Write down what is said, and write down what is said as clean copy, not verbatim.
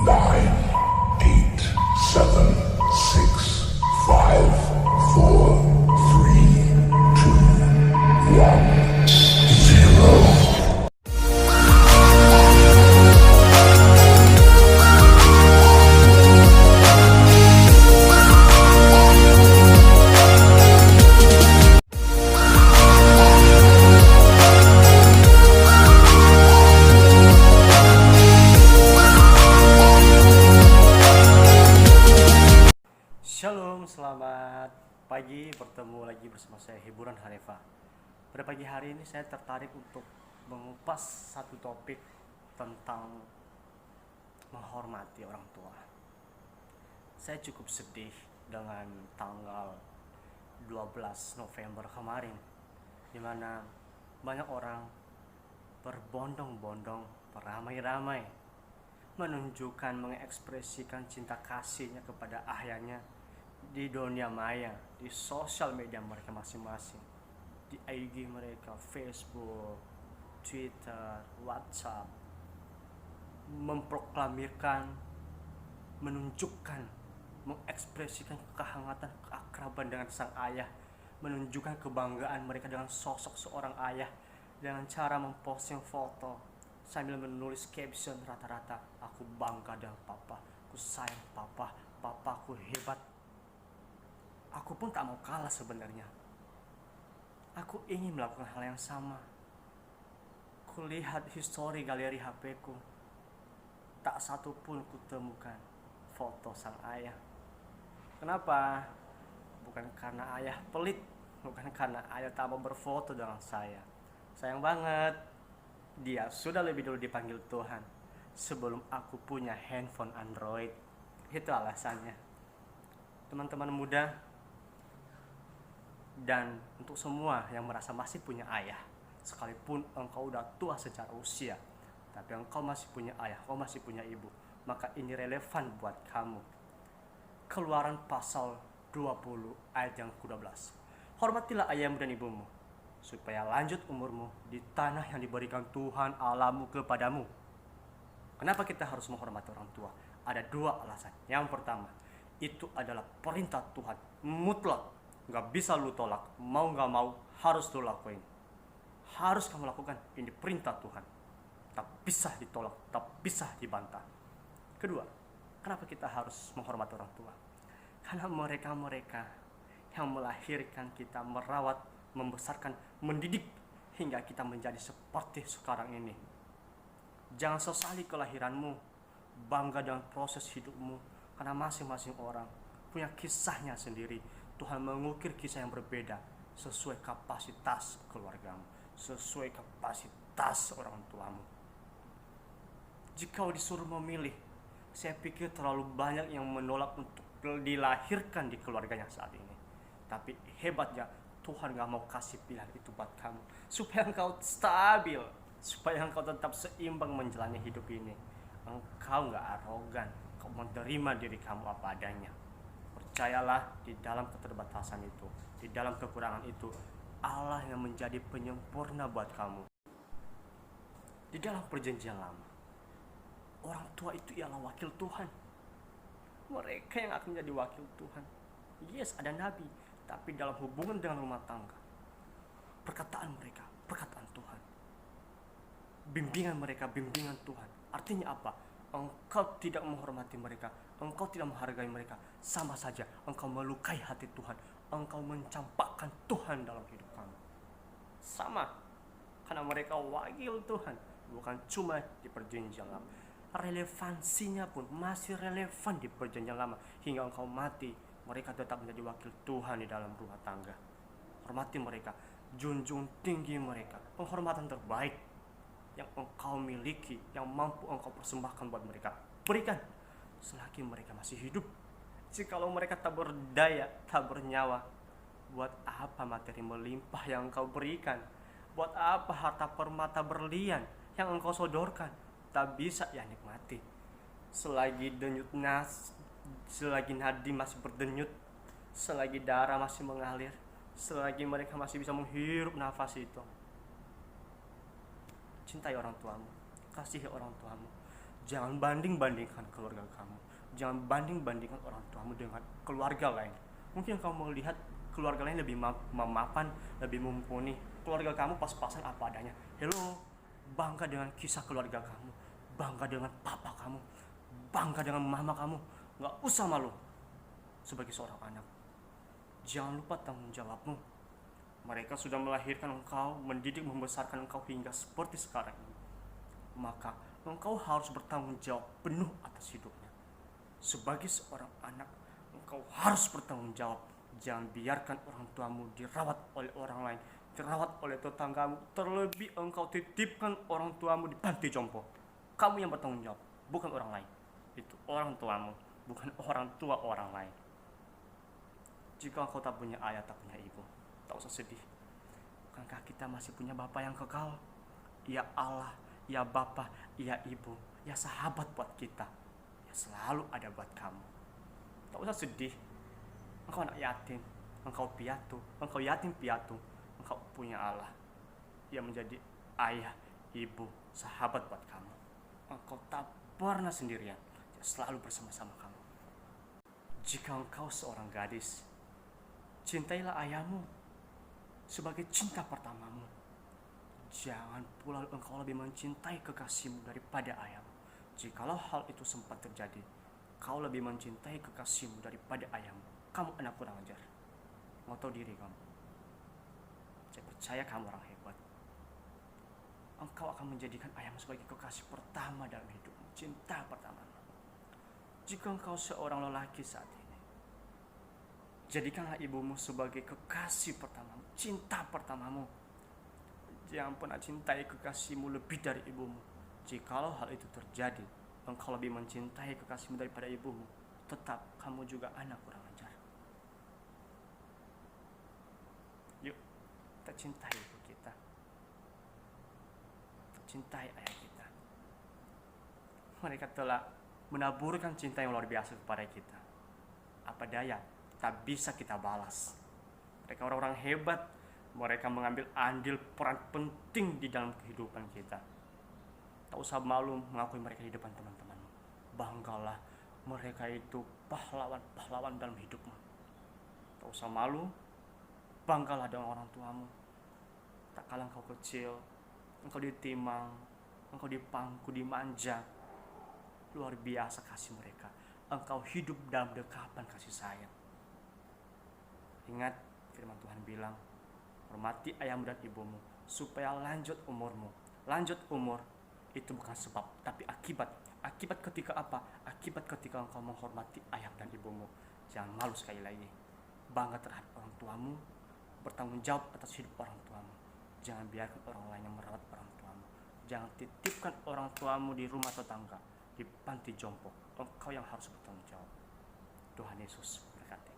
nine, eight, seven, six, five, four, three, two, one, zero. Shalom, selamat pagi. Bertemu lagi bersama saya Hiburan Hanifah. Pada pagi hari ini saya tertarik untuk mengupas satu topik tentang menghormati orang tua. Saya cukup sedih dengan tanggal 12 November kemarin, di mana banyak orang berbondong-bondong, beramai-ramai menunjukkan, mengekspresikan cinta kasihnya kepada ayahnya di dunia maya, di sosial media mereka masing-masing, di IG mereka, Facebook, Twitter, WhatsApp, memproklamirkan, menunjukkan, mengekspresikan kehangatan, keakraban dengan sang ayah, menunjukkan kebanggaan mereka dengan sosok seorang ayah dengan cara memposting foto sambil menulis caption rata-rata, "Aku bangga dengan papa, aku sayang papa, papaku hebat." Aku pun tak mau kalah sebenarnya. Aku ingin melakukan hal yang sama. Kulihat histori galeri HP-ku, tak satu pun kutemukan foto sang ayah. Kenapa? Bukan karena ayah pelit, bukan karena ayah tak mau berfoto dengan saya. Sayang banget, dia sudah lebih dulu dipanggil Tuhan sebelum aku punya handphone Android. Itu alasannya. Teman-teman muda, dan untuk semua yang merasa masih punya ayah, sekalipun engkau udah tua secara usia, tapi engkau masih punya ayah, engkau masih punya ibu, maka ini relevan buat kamu. Keluaran pasal 20 ayat yang ke-12. Hormatilah ayahmu dan ibumu, supaya lanjut umurmu di tanah yang diberikan Tuhan Allahmu kepadamu. Kenapa kita harus menghormati orang tua? Ada dua alasan. Yang pertama, itu adalah perintah Tuhan mutlak, gak bisa lu tolak. Mau gak mau harus lu lakuin, harus kamu lakukan. Ini perintah Tuhan, tak bisa ditolak, tak bisa dibantah. Kedua, kenapa kita harus menghormati orang tua? Karena mereka yang melahirkan kita, merawat, membesarkan, mendidik hingga kita menjadi seperti sekarang ini. Jangan sesali kelahiranmu, bangga dengan proses hidupmu, karena masing-masing orang punya kisahnya sendiri. Tuhan mengukir kisah yang berbeda sesuai kapasitas keluargamu, sesuai kapasitas orang tuamu. Jika disuruh memilih, saya pikir terlalu banyak yang menolak untuk dilahirkan di keluarganya saat ini. Tapi hebatnya, Tuhan gak mau kasih pilihan itu buat kamu, supaya engkau stabil, supaya engkau tetap seimbang menjalani hidup ini. Engkau gak arogan, engkau menerima diri kamu apa adanya. Percayalah, di dalam keterbatasan itu, di dalam kekurangan itu, Allah yang menjadi penyempurna buat kamu. Di dalam perjanjian lama, orang tua itu ialah wakil Tuhan. Mereka yang akan menjadi wakil Tuhan. Yes, ada nabi, tapi dalam hubungan dengan rumah tangga, perkataan mereka, perkataan Tuhan. Bimbingan mereka, bimbingan Tuhan. Artinya apa? Engkau tidak menghormati mereka, engkau tidak menghargai mereka, sama saja engkau melukai hati Tuhan, engkau mencampakkan Tuhan dalam hidup kamu. Sama, karena mereka wakil Tuhan, bukan cuma di perjanjian lama. Relevansinya pun masih relevan di perjanjian lama. Hingga engkau mati, mereka tetap menjadi wakil Tuhan di dalam rumah tangga. Hormati mereka, junjung tinggi mereka, penghormatan terbaik yang engkau miliki, yang mampu engkau persembahkan buat mereka, berikan selagi mereka masih hidup. Jikalau mereka tak berdaya, tak bernyawa, buat apa materi melimpah yang engkau berikan? Buat apa harta permata berlian yang engkau sodorkan? Tak bisa ya nikmati. Selagi selagi nadi masih berdenyut, selagi darah masih mengalir, selagi mereka masih bisa menghirup nafas itu, cintai orang tuamu, kasihi orang tuamu. Jangan banding-bandingkan keluarga kamu. Jangan banding-bandingkan orang tuamu dengan keluarga lain. Mungkin kamu melihat keluarga lain lebih memapan, lebih mumpuni. Keluarga kamu pas-pasan apa adanya. Hello, bangga dengan kisah keluarga kamu. Bangga dengan papa kamu. Bangga dengan mama kamu. Gak usah malu sebagai seorang anak. Jangan lupa tanggung jawabmu. Mereka sudah melahirkan engkau, mendidik, membesarkan engkau hingga seperti sekarang ini. Maka engkau harus bertanggung jawab penuh atas hidupnya. Sebagai seorang anak, engkau harus bertanggung jawab. Jangan biarkan orang tuamu dirawat oleh orang lain, dirawat oleh tetanggamu. Terlebih engkau titipkan orang tuamu di panti jompo. Kamu yang bertanggung jawab, bukan orang lain. Itu orang tuamu, bukan orang tua orang lain. Jika engkau tak punya ayah, tak punya ibu, tak usah sedih. Bukankah kita masih punya Bapa yang kekal? Ya Allah, ya Bapa, ya Ibu, ya sahabat buat kita. Ya selalu ada buat kamu. Tak usah sedih. Engkau anak yatim, engkau piatu, engkau yatim piatu. Engkau punya Allah yang menjadi ayah, ibu, sahabat buat kamu. Engkau tak pernah sendirian, dia selalu bersama-sama kamu. Jika engkau seorang gadis, cintailah ayahmu sebagai cinta pertamamu. Jangan pula engkau lebih mencintai kekasihmu daripada ayahmu. Jikalau hal itu sempat terjadi, kau lebih mencintai kekasihmu daripada ayahmu, kamu anak kurang ajar. Mau tahu diri kamu. Saya percaya kamu orang hebat. Engkau akan menjadikan ayahmu sebagai kekasih pertama dalam hidupmu, cinta pertamamu. Jika engkau seorang lelaki saat ini, jadikanlah ibumu sebagai kekasih pertamamu, cinta pertamamu. Jangan pernah cintai kekasihmu lebih dari ibumu. Jikalau hal itu terjadi, engkau lebih mencintai kekasihmu daripada ibumu, tetap kamu juga anak kurang ajar. Yuk, kita cintai ibu kita, kita cintai ayah kita. Mereka telah menaburkan cinta yang luar biasa kepada kita. Apa daya, tak bisa kita balas. Mereka orang-orang hebat. Mereka mengambil andil peran penting di dalam kehidupan kita. Tak usah malu mengakui mereka di depan teman-teman. Banggalah, mereka itu pahlawan-pahlawan dalam hidupmu. Tak usah malu, banggalah dengan orang tuamu. Tak kalah engkau kecil, engkau ditimang, engkau dipangku, dimanja. Luar biasa kasih mereka. Engkau hidup dalam dekapan kasih sayang. Ingat, firman Tuhan bilang, hormati ayahmu dan ibumu supaya lanjut umurmu. Lanjut umur itu bukan sebab, tapi akibat. Akibat ketika apa? Akibat ketika engkau menghormati ayah dan ibumu. Jangan malu sekali lagi. Bangga terhadap orang tuamu, bertanggung jawab atas hidup orang tuamu. Jangan biarkan orang lain yang merawat orang tuamu. Jangan titipkan orang tuamu di rumah tetangga, di panti jompo. Engkau yang harus bertanggung jawab. Tuhan Yesus berkati.